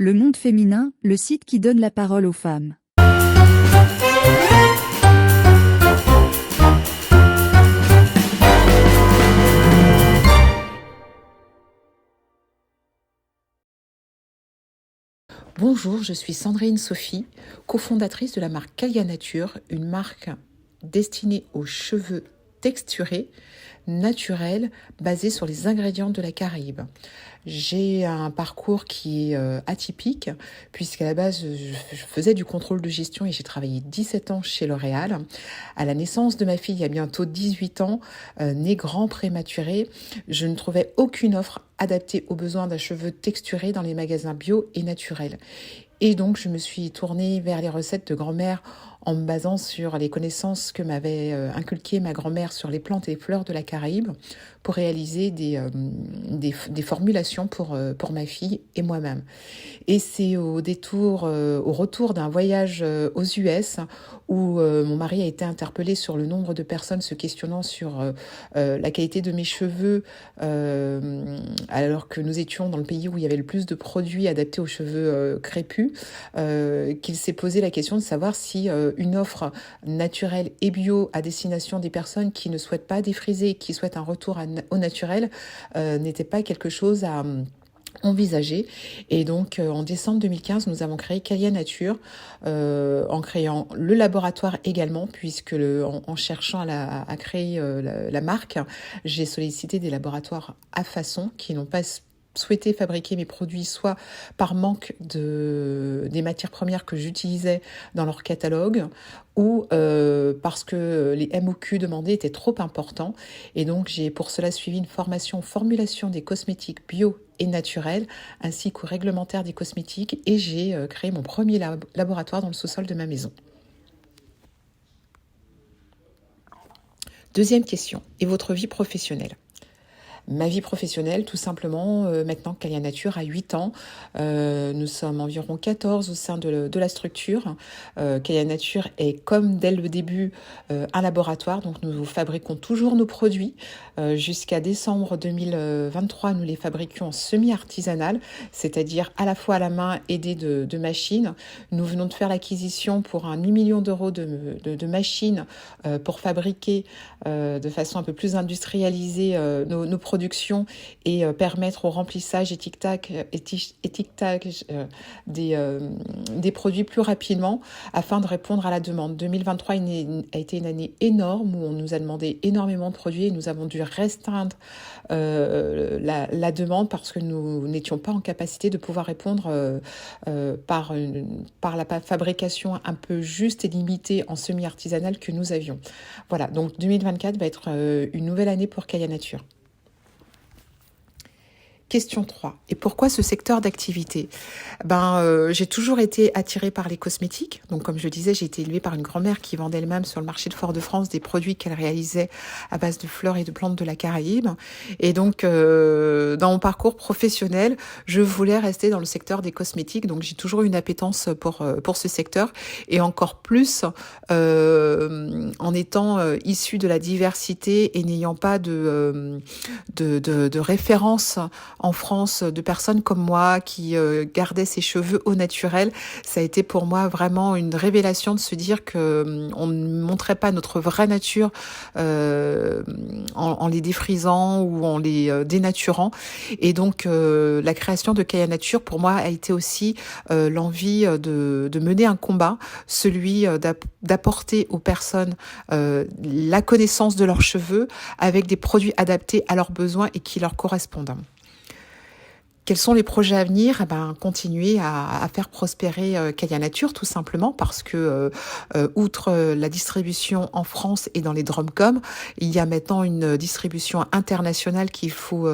Le Monde Féminin, le site qui donne la parole aux femmes. Bonjour, je suis Sandrine Sophie, cofondatrice de la marque Calia Nature, une marque destinée aux cheveux texturés, naturels, basés sur les ingrédients de la Caraïbe. J'ai un parcours qui est atypique, puisqu'à la base, je faisais du contrôle de gestion et j'ai travaillé 17 ans chez L'Oréal. À la naissance de ma fille, il y a bientôt 18 ans, née grand prématuré, je ne trouvais aucune offre adaptée aux besoins d'un cheveu texturé dans les magasins bio et naturels. Et donc, je me suis tournée vers les recettes de grand-mère en me basant sur les connaissances que m'avait inculquées ma grand-mère sur les plantes et les fleurs de la Caraïbe pour réaliser des formulations pour ma fille et moi-même. Et c'est au retour d'un voyage aux US où mon mari a été interpellé sur le nombre de personnes se questionnant sur la qualité de mes cheveux alors que nous étions dans le pays où il y avait le plus de produits adaptés aux cheveux crépus, qu'il s'est posé la question de savoir si une offre naturelle et bio à destination des personnes qui ne souhaitent pas défriser, qui souhaitent un retour au naturel, n'était pas quelque chose à envisager. Et donc en décembre 2015, nous avons créé Calia Nature, en créant le laboratoire également, puisque en cherchant à créer la marque, j'ai sollicité des laboratoires à façon qui n'ont pas souhaité fabriquer mes produits soit par manque des matières premières que j'utilisais dans leur catalogue ou parce que les MOQ demandés étaient trop importants. Et donc j'ai pour cela suivi une formation en formulation des cosmétiques bio et naturels ainsi qu'au réglementaire des cosmétiques et j'ai créé mon premier laboratoire dans le sous-sol de ma maison. Deuxième question, et votre vie professionnelle ? Ma vie professionnelle, tout simplement, maintenant que Calia Nature a 8 ans, nous sommes environ 14 au sein de la structure. Calia Nature est, comme dès le début, un laboratoire, donc nous fabriquons toujours nos produits. Jusqu'à décembre 2023, nous les fabriquions en semi-artisanal, c'est-à-dire à la fois à la main aidée de machines. Nous venons de faire l'acquisition pour un demi-million d'euros de machines pour fabriquer de façon un peu plus industrialisée nos productions et permettre au remplissage étiquetage des produits plus rapidement afin de répondre à la demande. 2023 a été une année énorme où on nous a demandé énormément de produits et nous avons dû restreindre la demande parce que nous n'étions pas en capacité de pouvoir répondre par la fabrication un peu juste et limitée en semi-artisanal que nous avions. Voilà, donc 2024 va être une nouvelle année pour Calia Nature. Question 3. Et pourquoi ce secteur d'activité ? J'ai toujours été attirée par les cosmétiques. Donc, comme je le disais, j'ai été élevée par une grand-mère qui vendait elle-même sur le marché de Fort-de-France des produits qu'elle réalisait à base de fleurs et de plantes de la Caraïbe. Et donc, dans mon parcours professionnel, je voulais rester dans le secteur des cosmétiques. Donc, j'ai toujours eu une appétence pour ce secteur. Et encore plus en étant issue de la diversité et n'ayant pas de référence en France de personnes comme moi qui gardaient ses cheveux au naturel. Ça a été pour moi vraiment une révélation de se dire que on ne montrait pas notre vraie nature en les défrisant ou en les dénaturant. Et donc la création de Calia Nature pour moi a été aussi l'envie de mener un combat, celui d'apporter aux personnes la connaissance de leurs cheveux avec des produits adaptés à leurs besoins et qui leur correspondent. Quels sont les projets à venir ? Continuer à faire prospérer Calia Nature, tout simplement, parce que, outre la distribution en France et dans les Drumcom, il y a maintenant une distribution internationale qu'il faut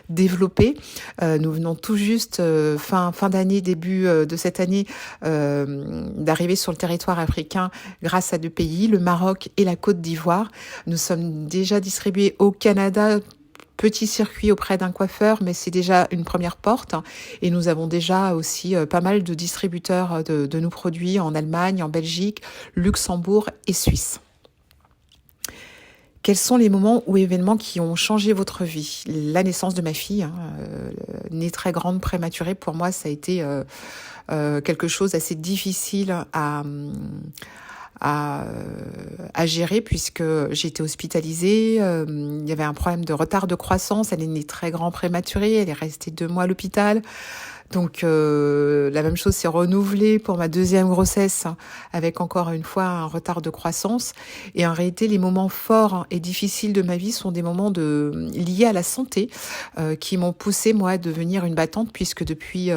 développer. Nous venons tout juste, fin d'année, début de cette année, d'arriver sur le territoire africain grâce à 2 pays, le Maroc et la Côte d'Ivoire. Nous sommes déjà distribués au Canada, petit circuit auprès d'un coiffeur, mais c'est déjà une première porte. Et nous avons déjà aussi pas mal de distributeurs de nos produits en Allemagne, en Belgique, Luxembourg et Suisse. Quels sont les moments ou événements qui ont changé votre vie? La naissance de ma fille, née très grande, prématurée, pour moi, ça a été quelque chose d'assez difficile à, à gérer puisque j'ai été hospitalisée. Il y avait un problème de retard de croissance. Elle est née très grand prématurée. Elle est restée 2 mois à l'hôpital. Donc la même chose s'est renouvelée pour ma deuxième grossesse avec encore une fois un retard de croissance. Et en réalité, les moments forts et difficiles de ma vie sont des moments liés à la santé qui m'ont poussée moi à devenir une battante puisque depuis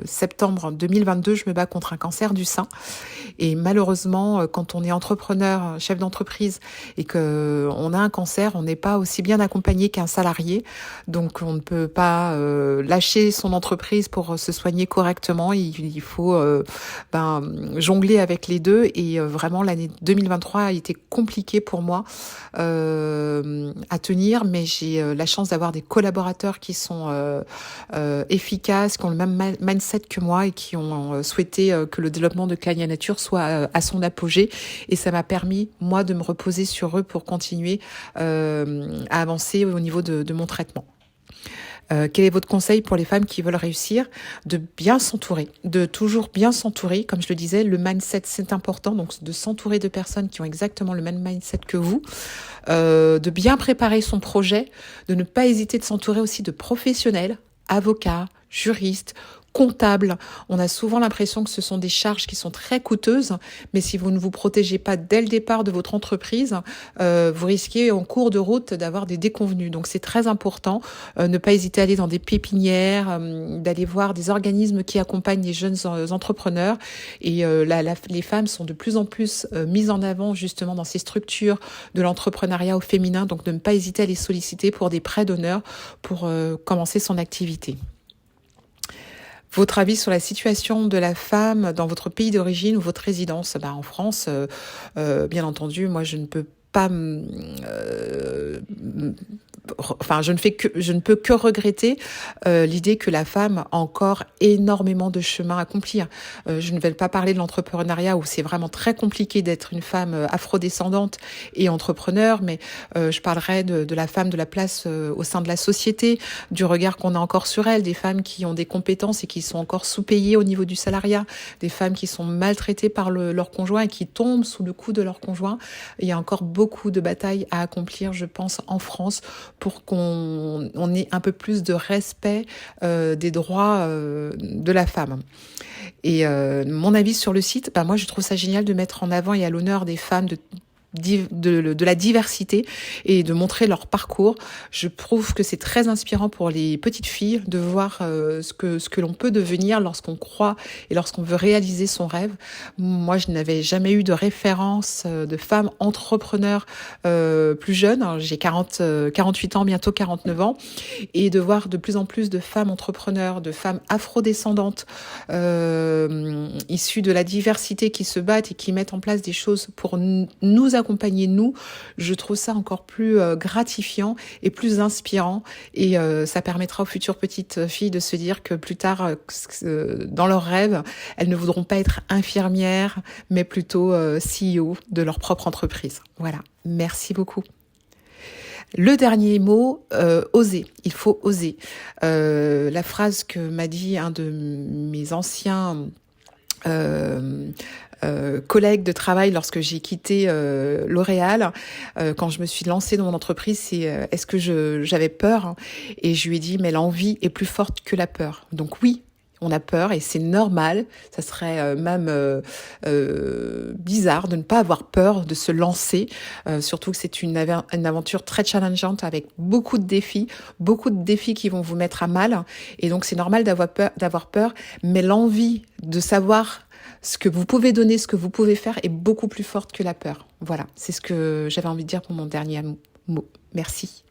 septembre 2022, je me bats contre un cancer du sein. Et malheureusement, quand on est entrepreneur, chef d'entreprise et que on a un cancer, on n'est pas aussi bien accompagné qu'un salarié. Donc on ne peut pas lâcher son entreprise pour se soigner correctement. Il faut jongler avec les deux et vraiment l'année 2023 a été compliquée pour moi à tenir, mais j'ai la chance d'avoir des collaborateurs qui sont efficaces, qui ont le même mindset que moi et qui ont souhaité que le développement de Cagna Nature soit à son apogée, et ça m'a permis moi de me reposer sur eux pour continuer à avancer au niveau de mon traitement. Quel est votre conseil pour les femmes qui veulent réussir? De bien s'entourer, de toujours bien s'entourer. Comme je le disais, le mindset, c'est important. Donc, de s'entourer de personnes qui ont exactement le même mindset que vous. De bien préparer son projet. De ne pas hésiter de s'entourer aussi de professionnels, avocats, juristes, comptables. On a souvent l'impression que ce sont des charges qui sont très coûteuses, mais si vous ne vous protégez pas dès le départ de votre entreprise, vous risquez en cours de route d'avoir des déconvenues. Donc c'est très important, ne pas hésiter à aller dans des pépinières, d'aller voir des organismes qui accompagnent les jeunes entrepreneurs. Et les femmes sont de plus en plus mises en avant justement dans ces structures de l'entrepreneuriat au féminin, donc ne pas hésiter à les solliciter pour des prêts d'honneur pour commencer son activité. Votre avis sur la situation de la femme dans votre pays d'origine ou votre résidence? En France, bien entendu, moi je ne peux pas je ne peux que regretter l'idée que la femme a encore énormément de chemin à accomplir. Je ne vais pas parler de l'entrepreneuriat où c'est vraiment très compliqué d'être une femme afrodescendante et entrepreneur, mais je parlerai de la femme, de la place au sein de la société, du regard qu'on a encore sur elle, des femmes qui ont des compétences et qui sont encore sous-payées au niveau du salariat, des femmes qui sont maltraitées par leur conjoint et qui tombent sous le coup de leur conjoint. Il y a encore beaucoup de batailles à accomplir, je pense, en France, pour qu'on ait un peu plus de respect des droits de la femme. Et mon avis sur le site, moi je trouve ça génial de mettre en avant et à l'honneur des femmes de la diversité et de montrer leur parcours. Je trouve que c'est très inspirant pour les petites filles de voir ce que l'on peut devenir lorsqu'on croit et lorsqu'on veut réaliser son rêve. Moi, je n'avais jamais eu de référence de femmes entrepreneurs plus jeunes. Alors, j'ai 48 ans, bientôt 49 ans, et de voir de plus en plus de femmes entrepreneurs, de femmes afrodescendantes issues de la diversité qui se battent et qui mettent en place des choses pour nous accompagner, je trouve ça encore plus gratifiant et plus inspirant, et ça permettra aux futures petites filles de se dire que plus tard, dans leurs rêves, elles ne voudront pas être infirmières, mais plutôt CEO de leur propre entreprise. Voilà, merci beaucoup. Le dernier mot, oser. Il faut oser. La phrase que m'a dit un de mes anciens collègue de travail lorsque j'ai quitté L'Oréal, quand je me suis lancée dans mon entreprise, c'est est-ce que j'avais peur? Et je lui ai dit, mais l'envie est plus forte que la peur. Donc oui, on a peur et c'est normal. Ça serait même bizarre de ne pas avoir peur de se lancer, surtout que c'est une aventure très challengeante avec beaucoup de défis qui vont vous mettre à mal. Et donc c'est normal d'avoir peur, mais l'envie de savoir ce que vous pouvez donner, ce que vous pouvez faire est beaucoup plus forte que la peur. Voilà, c'est ce que j'avais envie de dire pour mon dernier mot. Merci.